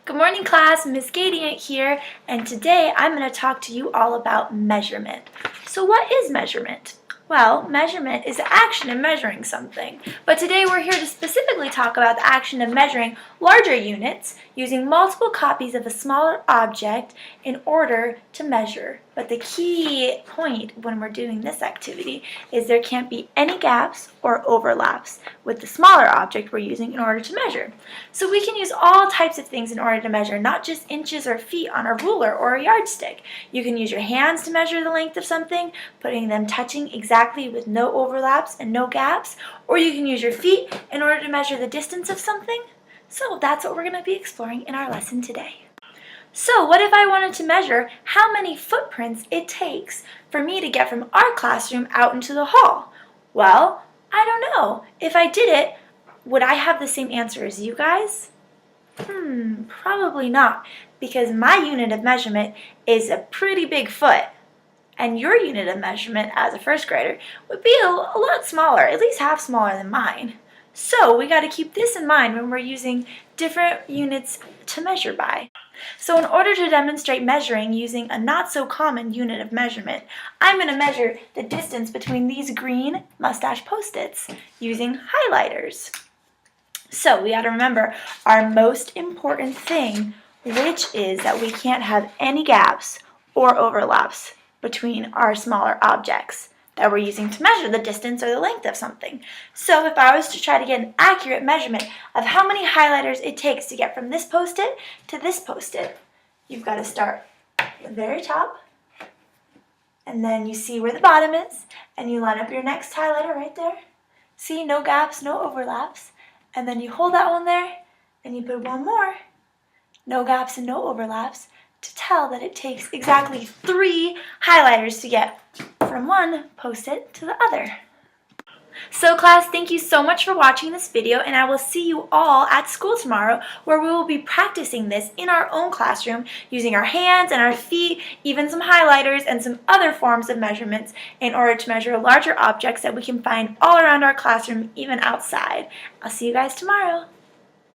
Good morning, class. Miss Gadient here, and today I'm going to talk to you all about measurement. So what is measurement? Well, measurement is the action of measuring something, but today we're here to specifically talk about the action of measuring larger units using multiple copies of a smaller object in order to measure. But the key point when we're doing this activity is there can't be any gaps or overlaps with the smaller object we're using in order to measure. So we can use all types of things in order to measure, not just inches or feet on a ruler or a yardstick. You can use your hands to measure the length of something, putting them touching exactly with no overlaps and no gaps, or you can use your feet in order to measure the distance of something. So that's what we're going to be exploring in our lesson today. So what if I wanted to measure how many footprints it takes for me to get from our classroom out into the hall? Well, I don't know. If I did it, would I have the same answer as you guys? Probably not, because my unit of measurement is a pretty big foot, and your unit of measurement as a first grader would be a lot smaller, at least half smaller than mine. So we got to keep this in mind when we're using different units to measure by. So in order to demonstrate measuring using a not so common unit of measurement, I'm going to measure the distance between these green mustache Post-its using highlighters. So we got to remember our most important thing, which is that we can't have any gaps or overlaps between our smaller objects that we're using to measure the distance or the length of something. So if I was to try to get an accurate measurement of how many highlighters it takes to get from this Post-it to this Post-it, you've got to start at the very top, and then you see where the bottom is, and you line up your next highlighter right there. See, no gaps, no overlaps. And then you hold that one there, and you put one more, no gaps and no overlaps, to tell that it takes exactly 3 highlighters to get from one Post-it to the other. So class, thank you so much for watching this video, and I will see you all at school tomorrow where we will be practicing this in our own classroom using our hands and our feet, even some highlighters and some other forms of measurements in order to measure larger objects that we can find all around our classroom, even outside. I'll see you guys tomorrow.